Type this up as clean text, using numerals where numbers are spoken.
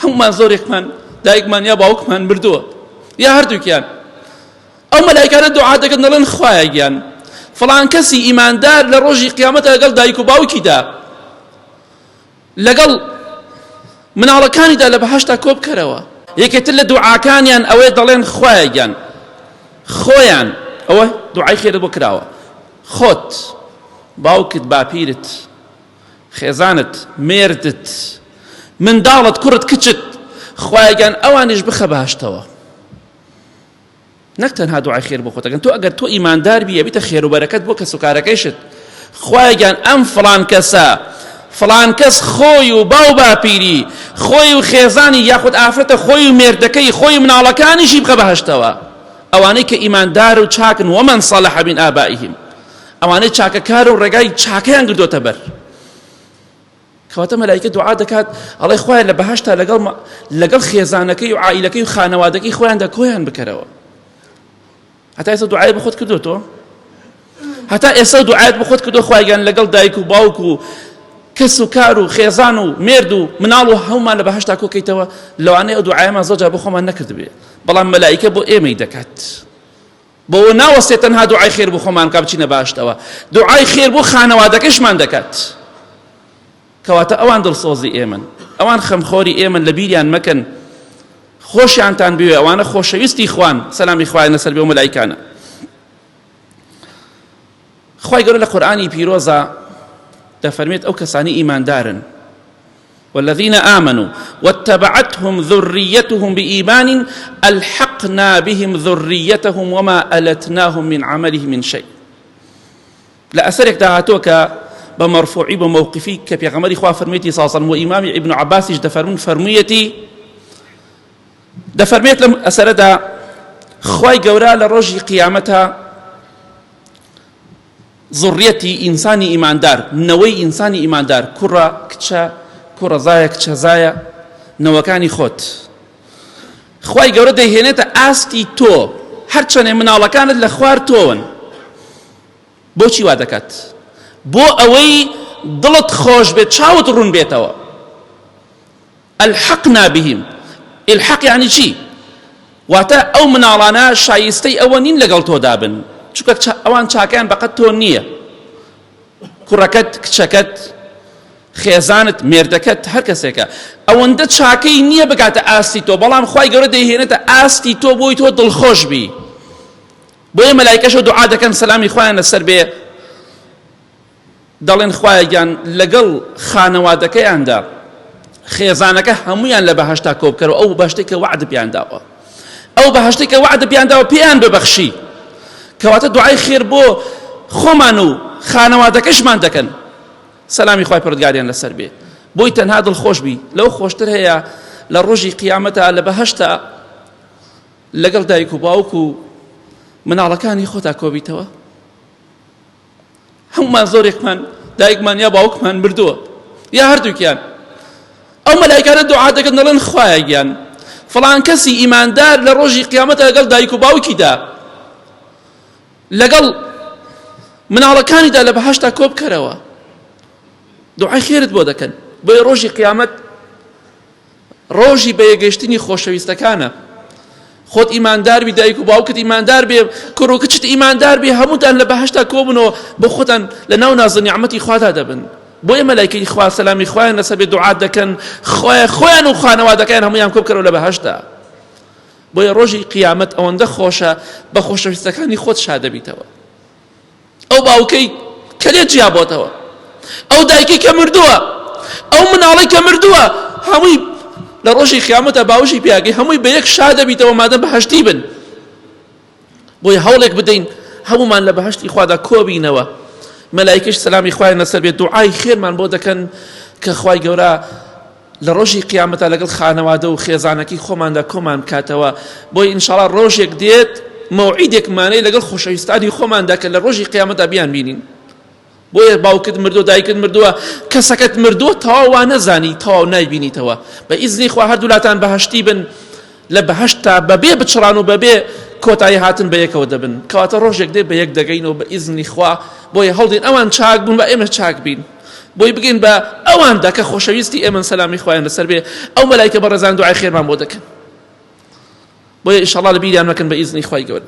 هەمومان زۆرێکمان دایکمان یا باوکمان مردووە یا هەردووکیان ئەو مەلایکانە دوعا دەکەن دەڵێن خوایە گیان فڵان کەسی ئیماندار لە ڕۆژی قیامەتە لەگەڵ دایک و باوکیدا لەگەڵ مناڵەکانیدا لە بەهەشتا کۆ بکەرەوە. یەکێتر لە دوعاکانیان ئەوەی دەڵێن خوایە گیان خۆیان ئەوە دوعای خێرت بۆ کراوە خۆت باوکت باپیرت خێزانت مێردت منداڵت کوڕت کچت خوایە گیان ئەوانیش بخە بەهەشتەوە. نەک تەنها دوعای خێر بۆ خۆت دەکەن تۆ ئەگەر تۆ ئیماندار بی ئەبیتە خێر و بەرەکەت بۆ کەس و کارەکەیشت خوایە گیان ئەم فڵان کەسە فڵان کەس خۆی و باو باپیری خۆی و خێزانی یاخود ئافرەتە خۆی و مێردەکەی خۆی مناڵەکانیشی بخە بەهەشتەوە. ئەوانەی کە ئیماندار و چاکن ومن صلح من ئابائهم ئەوانەی چاکەکار و ڕێگای چاکەیان گردۆتە بەر کەواتە مەلایکە دوعا دەکات ئەڵێ خوایە لە بەهەشتا لەگەڵ خێزانەکەی و عائیلەکەی و خانەوادەکەی خۆیاندا کۆیان بکەرەوە. هەتا ئێستا دوعای بە خۆت کردوتەوە هەتا ئێستا دوعایت بە خۆت کردو خوایگیان لەگەڵ دایک و باوک و کەس و کار و خێزان و مێرد و مناڵ و هەمومان لە بەهەشتا کۆکەیتەوە لەوانەیە ئەو دوعایەمان زۆرجار بۆ خۆمان نەکردبێ بەڵام مەلایکە بۆ ئێمەی دەکات بۆ ناوەستێت تەنها دوعای خێر بۆ خۆمان کا بچینە بەهەشتەوە دوعای خێر بۆ خانەوادەکەشمان دەکات. کەواتە ئەوان دڵسۆزی ئێمن ئەوان خەمخۆری ئێمن لە بیریان مەکەن خۆشیانتان بوێ ئەوانە خۆشەویستی خوان سەلامی خوایە لەسەر بێ و مەلایکانە. خوای گەورە لە قورئانی پیرۆزە دەفەرمێت ئەو کەسانی ئیماندارن والذين آمنوا واتبعتهم ذريتهم بإيمان ألحقنا بهم ذريتهم وما ألتناهم من عمله من شيء. لا أسرك دعاتوك بمرفوعي بموقفي كبيغمري خواه فرميتي صلى الله عليه وسلم وإمام ابن عباس دفرمون فرميتي دفرميت لم أسردا خواي قورا لرجي قيامتها ذريتي إنساني إيماندار نوي إنساني إيماندار كرة كتشا كرة زايا كتشا زايا نوكاني خوت خواي قورا دهينيتا آستي تو هرچنه منالا كانت لخوار تون بوچي وادكات بو اوي ضلت خوش بيت شاوت رون بيتوا الحقنا بهم الحق يعني شي واتا او منالانا شايستي اوانين لقلتو دابن چونکە ئەوان چاکیان بەقەت تۆ نییە کوڕەکەت کچەکەت خێزانت مێردەکەت هەر کەسێکە ئەوەندە چاکەی نییە بگاتە ئاستی تۆ بەڵام خوای گەورە دەیهێنێتە ئاستی تۆ بۆی تۆ دڵخۆش بی بۆیە مەلایکەشە دوعا دەکەن سەلامی خوایان لەسەر بێ دەڵێن خوایە گیان لەگەڵ خانەوادەکەیاندا خێزانەکە هەمویان لە بەهەشتا کۆ بکەرەوە ئەو بەهەشتەی کە وعد پیان داوە ئەو بەهەشتەی کە وعد پیان داوە پێیان ببەخشی کەواتە دوعای خێر بۆ خۆمان و خانەوادەکەشمان دەکەن سەلامی خوای پەروەردگاریان لەسەر بێ بۆی تەنها دڵخۆش بی لەو خۆشتر هەیە لە ڕۆژی قیامەتە لە بەهەشتا لەگەڵ دایک و باوک و مناڵەکانی خۆتا کۆبیتەوە هەمومان زۆرێکمان دایکمان یا باوکمان مردووە یا هەردووکیان ئەو مەلایکانە دوعا دەکەن دەڵێن خوایە گیان فڵان کەسی ئیماندار لە ڕۆژی قیامەتە لەگەڵ دایک و باوکیدا لەگەڵ مناڵەکانیدا لە بەهەشتا کۆ بکەرەوە دوعای خێرت بۆ دەکەن بۆیە ڕۆژی قیامەت ڕۆژی بەیەگەیشتنی خۆشەویستەکانە خۆت ئیماندار بی دایک و باوکت ئیماندار بێ کوڕ و کچت ئیماندار بێ هەمووتان لە بەهەشتا کۆ بنەوە بۆ خۆتان لە ناو ناز و نیعمەتی خوادا دەبن بۆیە مەلایکەی خوا سەلامی خوایان لەسەر بێ دوعا دەکەن خۆیان و خانەوادەکەیان هەمویان کۆ بکەرەوە لە بەهەشتا بۆیە ڕۆژی قیامەت ئەوەندە خۆشە بە خۆشەویستەکانی خۆت شاد دەبیتەوە ئەو باوکەی کە لێت جیابۆتەوە ئەو دایکەی کە مردووە ئەو مناڵەی کە مردووە هەمووی لە ڕۆژی قیامەتە باوشی پیاگەی هەمووی بە یەک شاد دەبیتەوە مادەم بەهەشتی بن بۆیە هەوڵێک بدەین هەموومان لە بەهەشتی خوادا کۆبینەوە مەلایکەش سەلامی خوایان لەسەر بێت دوعای خێرمان بۆ دەکەن کە خوای گەورە لە ڕۆژی قیامەتە لەگەڵ خانەوادە و خێزانەکەی خۆماندا کۆمان بکاتەوە بۆی ئینشاڵڵا ڕۆژێک دێت مەوعیدێکمانەی لەگەڵ خۆشەویستانی خۆماندا کە لە ڕۆژی قیامەتە بیان بینین بۆیە باوکت مردووە دایکت مردووە کەسەکەت مردووە تەواو وا نەزانی تەواو نایبینیتەوە بە ئیزنی خوا هەردوولاتان بەهەشتی بن لە بەهەشتا بەبێ بچڕان و بەبێ کۆتایی هاتن بە یەکەوە دەبن کەواتە ڕۆژێک دێ بە یەک دەگەینەوە بە ئیزنی خوا بۆیە هەڵدین ئەوان چاک بوون بە ئێمە چاک بین بۆی بگەین بە ئەواندا کە خۆشەویستی ئێمە سەلامی خۆیان لەسەر بێ ئەو مەلایکە بەڕێزان دوعای خێرمان بۆ دەکەن بۆیە ئینشاءالله لە بیریان مەکەن بە ئیزنی خوای گەورە